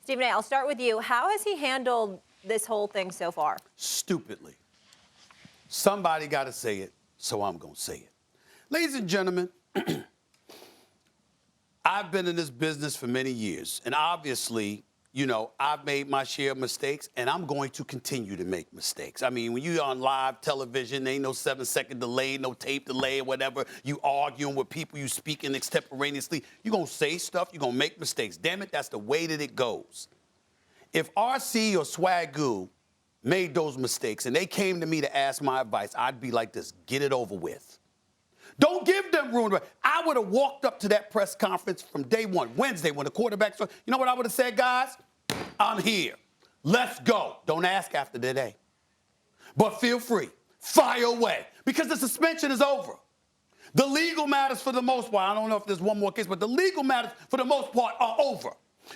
Stephen A., I'll start with you. How has he handled this whole thing so far? Stupidly. Somebody got to say it, so I'm going to say it. Ladies and gentlemen, I've been in this business for many years, and obviously, you know, I've made my share of mistakes, and I'm going to continue to make mistakes. I mean, when you're on live television, ain't no 7-second delay, no tape delay or whatever. You arguing with people, you speaking extemporaneously. You're going to say stuff, you're going to make mistakes. Damn it, that's the way that it goes. If RC or Swagoo made those mistakes and they came to me to ask my advice, I'd be like this: get it over with. Don't give them room. I would have walked up to that press conference from day one, Wednesday, when the quarterback started. You know what I would have said, guys? I'm here. Let's go. Don't ask after today. But feel free. Fire away. Because the suspension is over. The legal matters for the most part, I don't know if there's one more case, but the legal matters for the most part are over.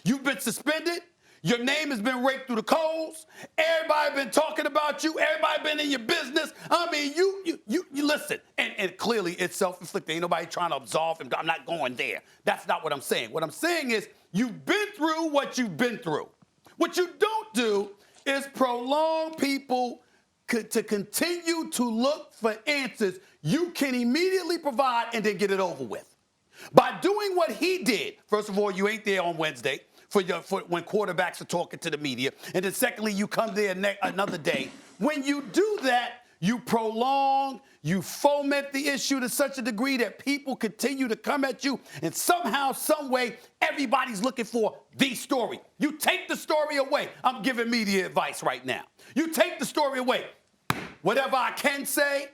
You've been suspended. Your name has been raked through the coals. Everybody been talking about you. Everybody been in your business. I mean, you listen. And clearly it's self-inflicted. Ain't nobody trying to absolve him. I'm not going there. That's not what I'm saying. What I'm saying is you've been through what you've been through. What you don't do is prolong people to continue to look for answers you can immediately provide and then get it over with. By doing what he did, first of all, you ain't there on Wednesday for when quarterbacks are talking to the media. And then secondly, you come there another day. When you do that, you prolong, you foment the issue to such a degree that people continue to come at you. And somehow, some way, everybody's looking for the story. You take the story away. I'm giving media advice right now. You take the story away. Whatever I can say,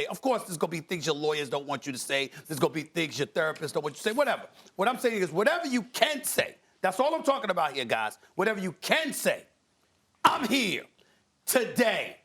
of course, there's going to be things your lawyers don't want you to say. There's going to be things your therapists don't want you to say, whatever. What I'm saying is whatever you can say, that's all I'm talking about here, guys. Whatever you can say, I'm here today.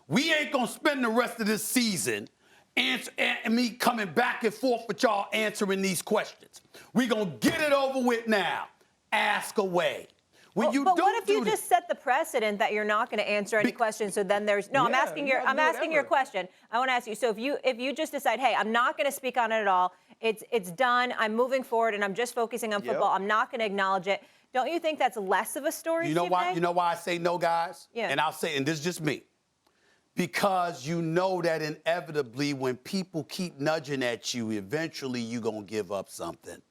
We ain't going to spend the rest of this season and me coming back and forth with y'all answering these questions. We going to get it over with now. Ask away. But what if you just set the precedent that you're not going to answer any questions? So then there's I'm asking your question. I want to ask you. So if you just decide, hey, I'm not going to speak on it at all. It's done. I'm moving forward, and I'm just focusing on football. I'm not going to acknowledge it. Don't you think that's less of a story? You know why? You know why I say no, guys? Yeah. And I'll say, and this is just me, because you know that inevitably, when people keep nudging at you, eventually you're gonna give up something.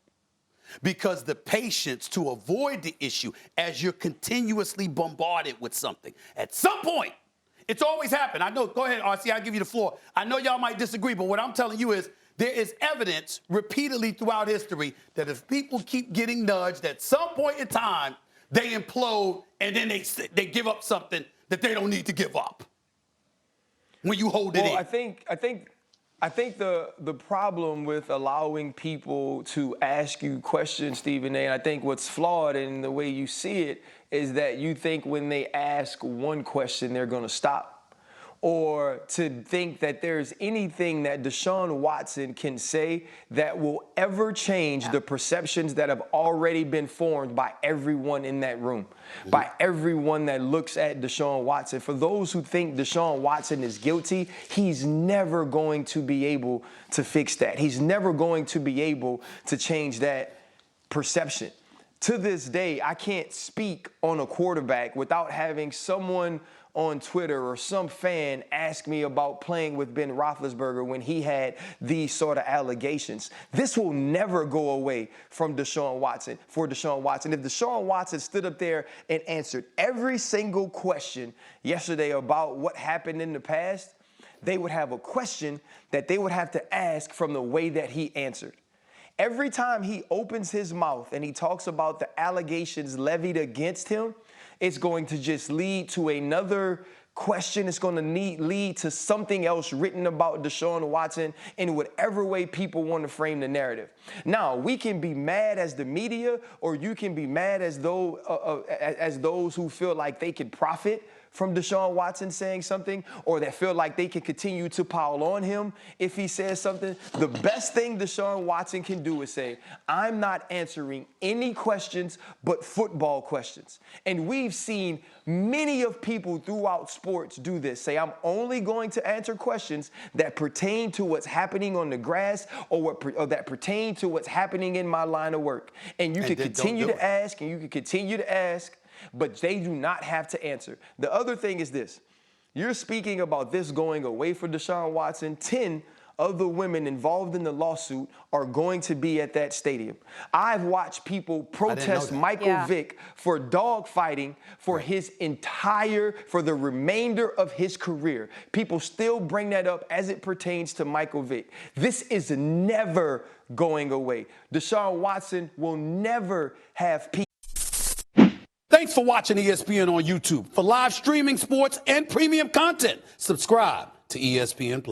Because the patience to avoid the issue as you're continuously bombarded with something. At some point, it's always happened. I know, go ahead, RC, I'll give you the floor. I know y'all might disagree, but what I'm telling you is there is evidence repeatedly throughout history that if people keep getting nudged, at some point in time, they implode and then they give up something that they don't need to give up when you hold it in. I think the problem with allowing people to ask you questions, Stephen A., and I think what's flawed in the way you see it is that you think when they ask one question, they're going to stop. Or to think that there's anything that Deshaun Watson can say that will ever change the perceptions that have already been formed by everyone in that room, by everyone that looks at Deshaun Watson. For those who think Deshaun Watson is guilty, he's never going to be able to fix that. He's never going to be able to change that perception. To this day, I can't speak on a quarterback without having someone on Twitter or some fan ask me about playing with Ben Roethlisberger when he had these sort of allegations. This will never go away from Deshaun Watson, for Deshaun Watson. If Deshaun Watson stood up there and answered every single question yesterday about what happened in the past, they would have a question that they would have to ask from the way that he answered. Every time he opens his mouth and he talks about the allegations levied against him, it's going to just lead to another question. It's going to lead to something else written about Deshaun Watson in whatever way people want to frame the narrative. Now, we can be mad as the media, or you can be mad as those who feel like they can profit from Deshaun Watson saying something, or that feel like they can continue to pile on him if he says something, the best thing Deshaun Watson can do is say, I'm not answering any questions but football questions. And we've seen many of people throughout sports do this. Say, I'm only going to answer questions that pertain to what's happening on the grass or that pertain to what's happening in my line of work. And you can continue to ask, and you can continue to ask, but they do not have to answer. The other thing is this. You're speaking about this going away for Deshaun Watson. 10 of the women involved in the lawsuit are going to be at that stadium. I've watched people protest Michael Vick for dogfighting for for the remainder of his career. People still bring that up as it pertains to Michael Vick. This is never going away. Deshaun Watson will never have peace. Thanks for watching ESPN on YouTube. For live streaming sports and premium content, subscribe to ESPN+.